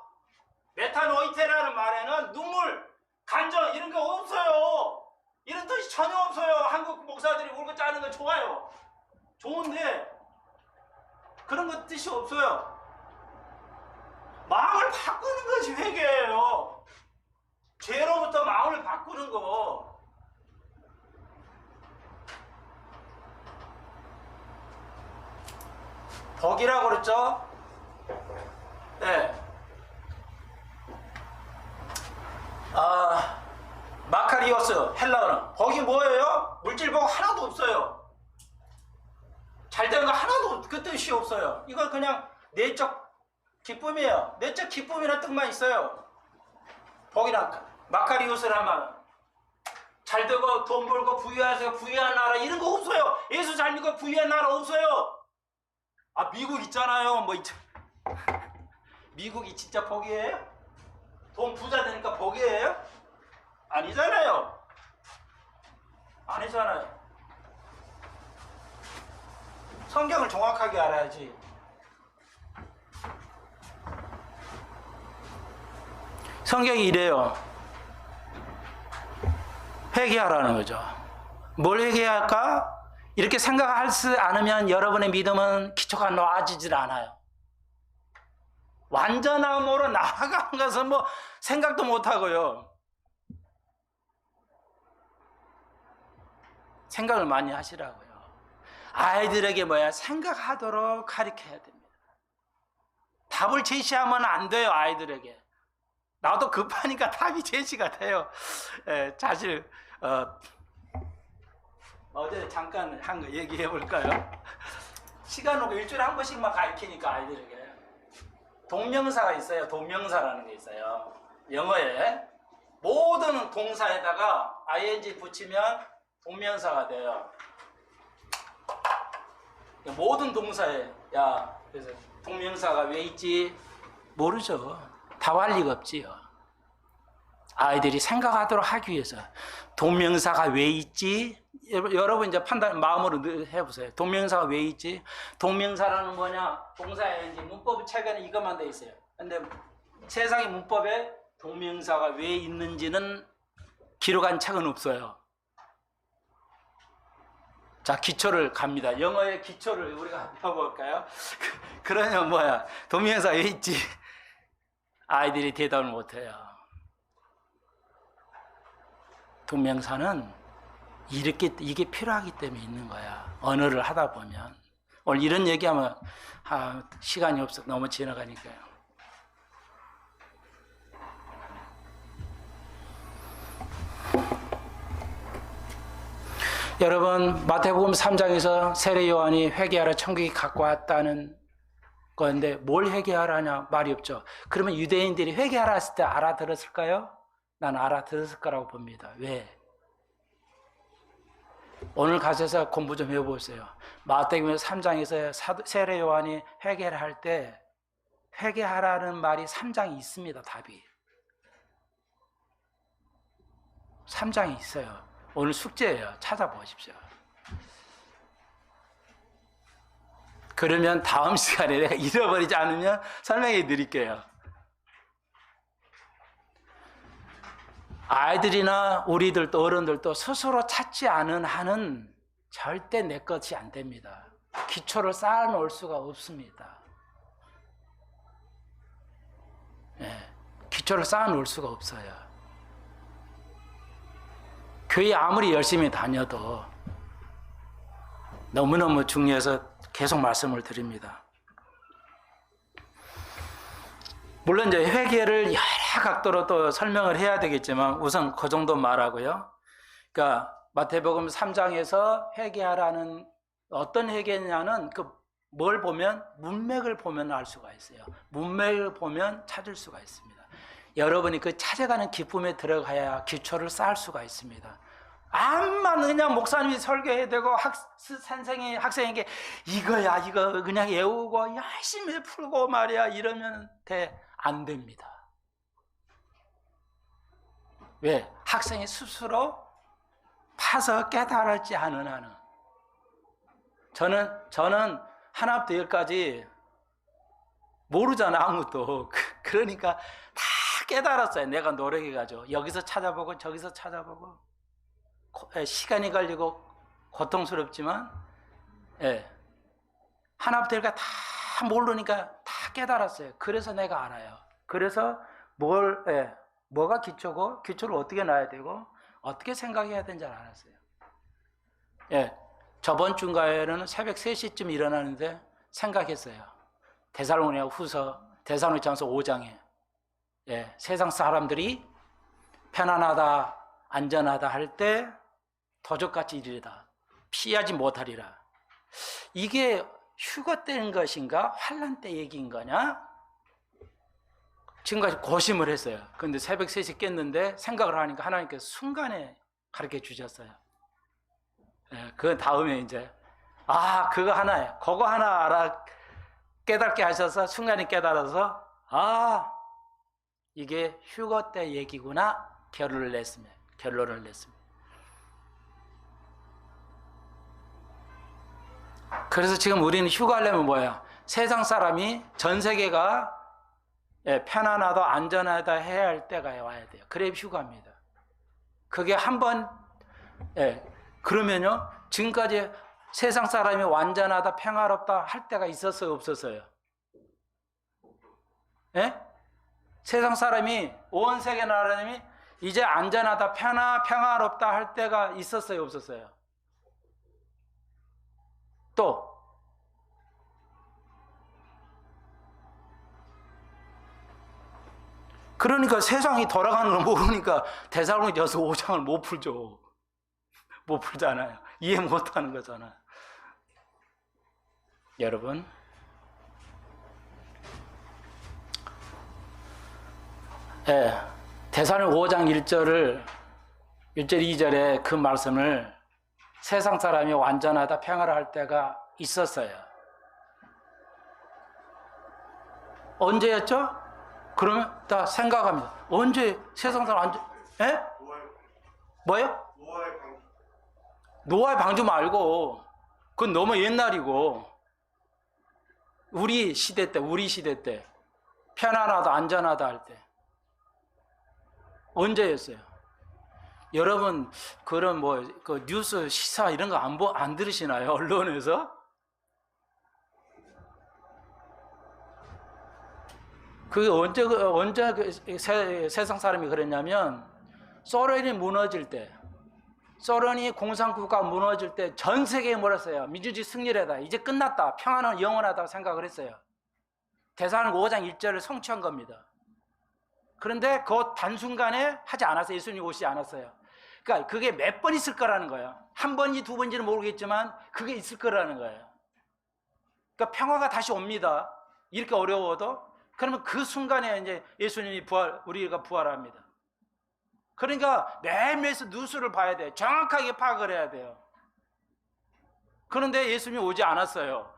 A: 메타노이테라는 말에는 눈물, 간절 이런 거 없어요. 이런 뜻이 전혀 없어요. 한국 목사들이 울고 짜는 거 좋아요. 좋은데 그런 거 뜻이 없어요. 마음을 바꾸는 것이 회개예요. 죄로부터 마음을 바꾸는 거. 복이라고 그랬죠? 네. 마카리오스 헬라어는 복이 뭐예요? 물질복 하나도 없어요. 잘 되는 거 하나도 그 뜻이 없어요. 이건 그냥 내적 기쁨이에요. 내적 기쁨이라는 뜻만 있어요. 복이란 마카리오스란 말. 잘 되고 돈 벌고 부유하세요. 부유한 나라 이런 거 없어요. 예수 잘 믿고 부유한 나라 없어요. 미국 있잖아요. 뭐 미국이 진짜 복이에요? 돈 부자 되니까 복이에요? 아니잖아요. 아니잖아요. 성경을 정확하게 알아야지. 성경이 이래요. 회개하라는 거죠. 뭘 회개할까? 이렇게 생각할 수 않으면 여러분의 믿음은 기초가 놓아지질 않아요. 완전함으로 나아가는 것은 뭐 생각도 못하고요. 생각을 많이 하시라고요. 아이들에게 생각하도록 가르쳐야 됩니다. 답을 제시하면 안 돼요, 아이들에게. 나도 급하니까 답이 제시가 돼요. 사실 어제 잠깐 한 거 얘기해 볼까요? 시간 오고 일주일에 한 번씩만 가르치니까 아이들에게. 동명사가 있어요. 동명사라는 게 있어요. 영어에 모든 동사에다가 ing 붙이면 동명사가 돼요. 모든 동사에 그래서 동명사가 왜 있지? 모르죠. 답할 리가 없지요. 아이들이 생각하도록 하기 위해서 동명사가 왜 있지? 여러분 이제 마음으로 해보세요. 동명사가 왜 있지? 동명사라는 뭐냐? 동사에 이제 문법 책에는 이것만 돼 있어요. 근데 세상의 문법에 동명사가 왜 있는지는 기록한 책은 없어요. 자, 기초를 갑니다. 영어의 기초를 우리가 배워볼까요? 그러면 동명사 왜 있지? 아이들이 대답을 못해요. 동명사는 이게 필요하기 때문에 있는 거야. 언어를 하다 보면. 오늘 이런 얘기하면 시간이 없어. 너무 지나가니까요. 여러분, 마태복음 3장에서 세례 요한이 회개하라 천국이 가까웠다는 건데 뭘 회개하라냐 말이 없죠. 그러면 유대인들이 회개하라 했을 때 알아들었을까요? 난 알아들었을 거라고 봅니다. 왜? 오늘 가셔서 공부 좀 해보세요. 마태복음 3장에서 세례 요한이 회개를 할 때 회개하라는 말이 3장이 있습니다. 답이 3장이 있어요. 오늘 숙제예요. 찾아보십시오. 그러면 다음 시간에 내가 잃어버리지 않으면 설명해 드릴게요. 아이들이나 우리들도 어른들도 스스로 찾지 않은 한은 절대 내 것이 안 됩니다. 기초를 쌓아놓을 수가 없습니다. 기초를 쌓아놓을 수가 없어요. 교회 아무리 열심히 다녀도 너무너무 중요해서 계속 말씀을 드립니다. 물론 이제 회개를 여러 각도로 또 설명을 해야 되겠지만 우선 그 정도 말하고요. 그러니까 마태복음 3장에서 회개하라는 어떤 회개냐는 뭘 보면 문맥을 보면 알 수가 있어요. 문맥을 보면 찾을 수가 있습니다. 여러분이 그 찾아가는 기쁨에 들어가야 기초를 쌓을 수가 있습니다. 암만 그냥 목사님이 설교해야 되고 선생이 학생에게 이거야 이거 그냥 외우고 열심히 풀고 말이야 이러면 안 됩니다. 왜? 학생이 스스로 파서 깨달았지 않은 한은. 저는 하나부터 열까지 모르잖아 아무것도. 그러니까 다 깨달았어요. 내가 노력해가지고 여기서 찾아보고 저기서 찾아보고 시간이 걸리고 고통스럽지만 하나부터 열까지 다 모르니까 다 깨달았어요. 그래서 내가 알아요. 그래서 뭐가 기초고 기초를 어떻게 놔야 되고 어떻게 생각해야 되는지 알았어요. 저번 주가에는 새벽 3시쯤 일어나는데 생각했어요. 데살로니가후서 5장에 세상 사람들이 편안하다 안전하다 할 때 도적같이 이르리다 피하지 못하리라. 이게 휴거 때인 것인가 환난 때 얘기인 거냐? 지금까지 고심을 했어요. 그런데 새벽 3시 깼는데 생각을 하니까 하나님께서 순간에 가르쳐 주셨어요. 그 다음에 이제 그거 하나 깨닫게 하셔서 순간에 깨달아서 이게 휴거 때 얘기구나 결론을 냈습니다. 그래서 지금 우리는 휴가하려면 뭐야? 세상 사람이 전 세계가 편안하다 안전하다 해야 할 때가 와야 돼요. 그래 휴가입니다. 그게 한번 그러면요 지금까지 세상 사람이 완전하다 평화롭다 할 때가 있었어요 없었어요? 세상 사람이 온 세계 나라님이 이제 안전하다 평화롭다 할 때가 있었어요 없었어요? 또 그러니까 세상이 돌아가는 걸 모르니까 데살로니가서 5장을 못 풀죠. 못 풀잖아요. 이해 못하는 거잖아요. 여러분 데살로니가 5장 1절 2절에 그 말씀을 세상 사람이 완전하다 평화를 할 때가 있었어요. 언제였죠? 그러면 다 생각합니다. 언제 세상 사람 뭐요? 노아의 방주 말고 그건 너무 옛날이고 우리 시대 때 편안하다 안전하다 할 때 언제였어요? 여러분 그런 그 뉴스 시사 이런 거 안 들으시나요? 언론에서? 그게 언제 세상 사람이 그랬냐면 소련이 무너질 때, 소련이 공산국가 무너질 때 전 세계에 몰았어요. 민주주의 승리래다. 이제 끝났다. 평화는 영원하다고 생각을 했어요. 대사는 5장 1절을 성취한 겁니다. 그런데 그 단순간에 하지 않았어요. 예수님이 오시지 않았어요. 그러니까 그게 몇 번 있을 거라는 거예요. 한 번인지 두 번인지는 모르겠지만 그게 있을 거라는 거예요. 그러니까 평화가 다시 옵니다. 이렇게 어려워도. 그러면 그 순간에 이제 예수님이 우리가 부활합니다. 그러니까 매일매일 뉴스를 봐야 돼요. 정확하게 파악을 해야 돼요. 그런데 예수님이 오지 않았어요.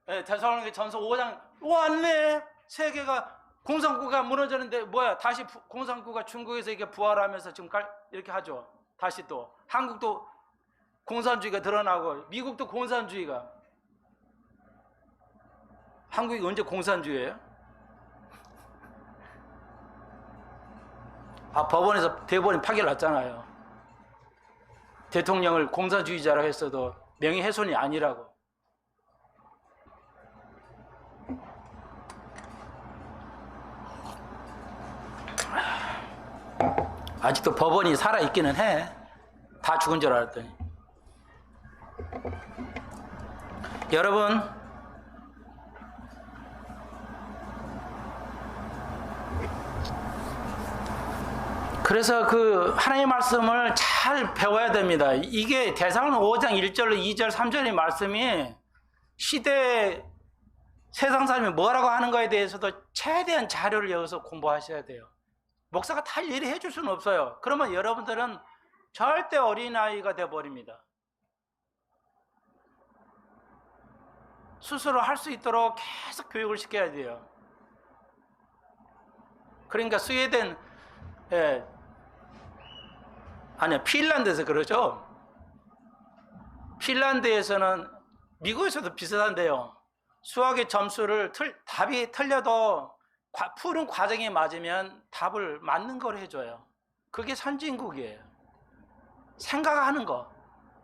A: 데살로니가 전서 5장 왔네. 세계가 공산국가 무너졌는데 뭐야? 다시 공산국가 중국에서 이렇게 부활하면서 지금 이렇게 하죠. 다시 또 한국도 공산주의가 드러나고 미국도 공산주의가. 한국이 언제 공산주의예요? 법원에서 대법원이 판결 났잖아요. 대통령을 공산주의자라고 했어도 명예훼손이 아니라고. 아직도 법원이 살아있기는 해. 다 죽은 줄 알았더니. 여러분, 그래서 그 하나님의 말씀을 잘 배워야 됩니다. 이게 데살로니가 5장 1절, 2절, 3절의 말씀이 시대 세상 사람이 뭐라고 하는 거에 대해서도 최대한 자료를 여기서 공부하셔야 돼요. 목사가 다 일일이 해줄 수는 없어요. 그러면 여러분들은 절대 어린아이가 되어버립니다. 스스로 할 수 있도록 계속 교육을 시켜야 돼요. 그러니까 스웨덴, 핀란드에서 그러죠. 핀란드에서는 미국에서도 비슷한데요. 수학의 점수를 답이 틀려도 푸른 과정에 맞으면 답을 맞는 걸 해줘요. 그게 선진국이에요. 생각하는 거.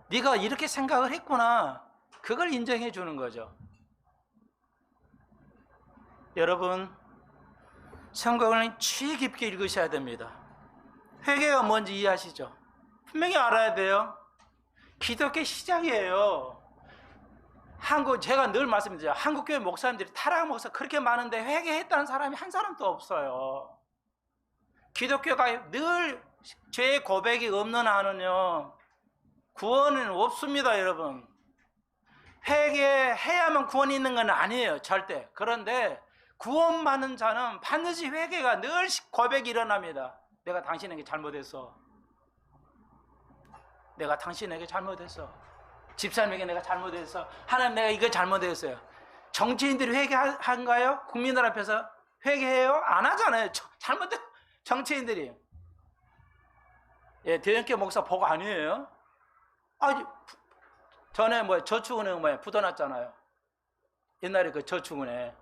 A: 네가 이렇게 생각을 했구나. 그걸 인정해 주는 거죠. 여러분, 성경을 취 깊게 읽으셔야 됩니다. 회개가 뭔지 이해하시죠? 분명히 알아야 돼요. 기독교 시작이에요. 제가 늘 말씀드리죠. 한국교회 목사님들이 타락 목사 그렇게 많은데 회개했다는 사람이 한 사람도 없어요. 기독교가 늘 죄 고백이 없는 한은요, 구원은 없습니다, 여러분. 회개해야만 구원이 있는 건 아니에요, 절대. 그런데 구원받는 자는 반드시 회개가 늘 고백이 일어납니다. 내가 당신에게 잘못했어. 내가 당신에게 잘못했어. 집사님에게 내가 잘못했어. 하나님, 내가 이거 잘못했어요. 정치인들이 회개한가요? 국민들 앞에서 회개해요? 안 하잖아요. 잘못된 정치인들이. 대형교 목사 복 아니에요? 전에 저축은행 붙어놨잖아요. 옛날에 그 저축은행.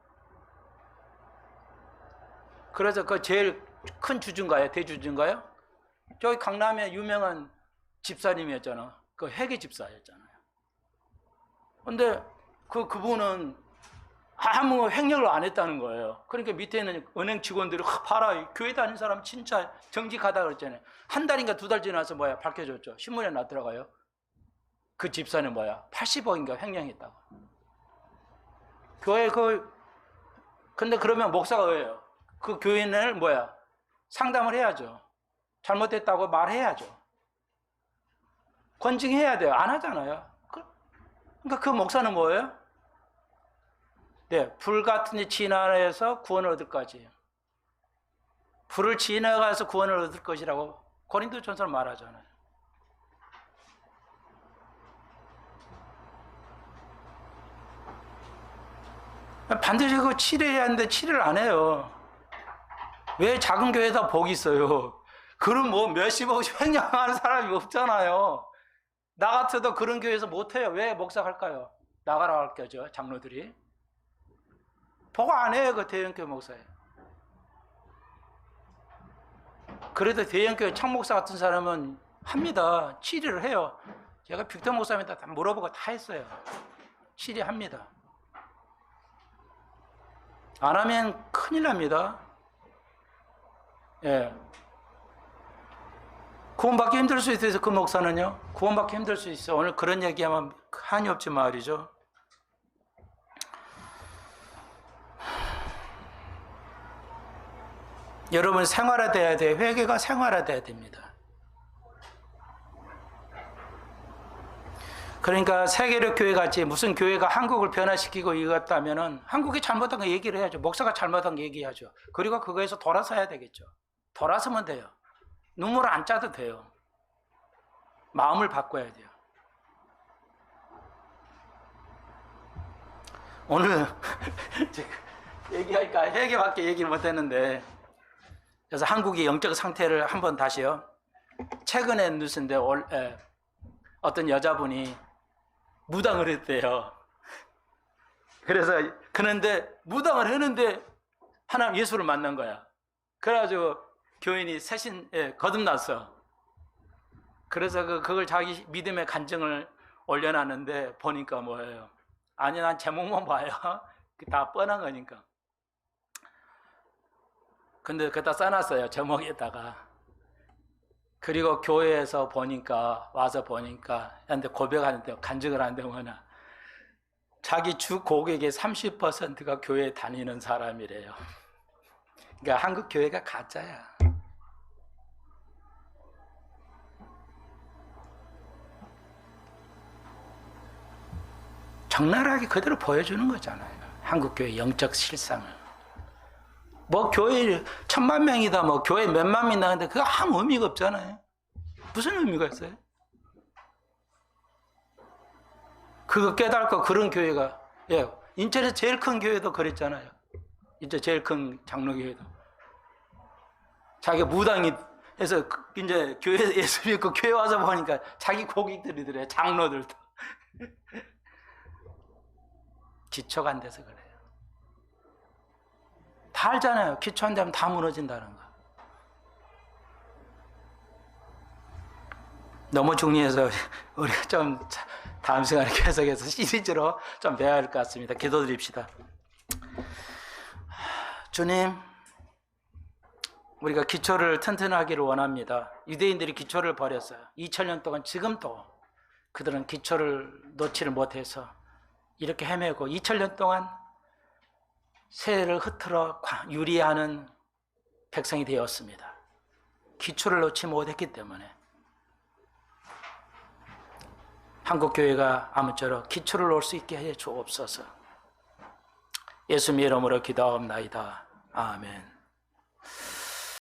A: 그래서 그 제일 큰 주주인가요? 대주주인가요? 저기 강남에 유명한 집사님이었잖아. 그 회계 집사였잖아요. 근데 그분은 아무 횡령을 안 했다는 거예요. 그러니까 밑에 있는 은행 직원들이 봐라, 교회 다니는 사람 진짜 정직하다 그랬잖아요. 한 달인가 두 달 지나서 밝혀졌죠. 신문에 났더라고요. 그 집사는 80억인가 횡령했다고. 교회 근데 그러면 목사가 왜요? 그 교인을 상담을 해야죠. 잘못했다고 말해야죠. 권징해야 돼요. 안 하잖아요. 그러니까 그 목사는 뭐예요? 불 같은 데 지나서 구원을 얻을 거지. 불을 지나가서 구원을 얻을 것이라고 고린도전서는 말하잖아요. 반드시 그거 치료해야 하는데 치료를 안 해요. 왜 작은 교회에다 복이 있어요? 그럼 몇십억씩 횡령하는 사람이 없잖아요. 나 같아도 그런 교회에서 못해요. 왜 목사가 할까요? 나가라 할 거죠, 장로들이. 복 안 해요, 그 대형교회 목사에. 그래도 대형교회 창목사 같은 사람은 합니다. 치료를 해요. 제가 빅터 목사님한테 다 물어보고 다 했어요. 치료합니다. 안 하면 큰일 납니다. 구원받기 힘들 수 있어서 그 목사는요, 구원받기 힘들 수 있어. 오늘 그런 얘기하면 한이 없지 말이죠. 여러분 생활화돼야 돼요. 회개가 생활화돼야 됩니다. 그러니까 세계력 교회 같이 무슨 교회가 한국을 변화시키고 이겼다면은 한국이 잘못한 거 얘기를 해야죠. 목사가 잘못한 거 얘기하죠. 그리고 그거에서 돌아서야 되겠죠. 돌아서면 돼요. 눈물 안 짜도 돼요. 마음을 바꿔야 돼요. 오늘 얘기할까? 회개밖에 얘기를 못했는데, 그래서 한국의 영적 상태를 한번 다시요. 최근에 뉴스인데 어떤 여자분이 무당을 했대요. 그래서 그런데 무당을 했는데 하나님 예수를 만난 거야. 그래가지고 교인이 새신에 거듭났어. 그래서 그걸 자기 믿음의 간증을 올려놨는데 보니까 뭐예요? 아니 난 제목만 봐요. 다 뻔한 거니까. 근데 그다 써놨어요. 제목에다가. 그리고 교회에서 보니까 와서 보니까 근데 고백하는데 간증을 하는데 뭐냐, 자기 주 고객의 30%가 교회 다니는 사람이래요. 그러니까 한국 교회가 가짜야. 적나라하게 그대로 보여주는 거잖아요. 한국 교회 영적 실상을. 뭐 교회 1000,000명이다, 뭐 교회 몇만 명 나는데 그거 아무 의미가 없잖아요. 무슨 의미가 있어요? 그거 깨닫고 그런 교회가, 예, 인천에서 제일 큰 교회도 그랬잖아요. 인천 제일 큰 장로교회도 자기가 무당이 해서 이제 교회 예수 믿고 교회 와서 보니까 자기 고객들이더래. 장로들도. 기초가 안 돼서 그래요. 다 알잖아요. 기초 안 되면 다 무너진다는 거. 너무 중요해서 우리가 좀 다음 시간에 계속해서 시리즈로 좀 배워야 할 것 같습니다. 기도드립시다. 주님, 우리가 기초를 튼튼하기를 원합니다. 유대인들이 기초를 버렸어요. 2000년 동안 지금도 그들은 기초를 놓지를 못해서 이렇게 헤매고 2000년 동안 세를 흐트러 유리하는 백성이 되었습니다. 기초를 놓지 못했기 때문에. 한국교회가 아무쪼록 기초를 놓을 수 있게 해 주옵소서. 예수님의 이름으로 기도하옵나이다. 아멘.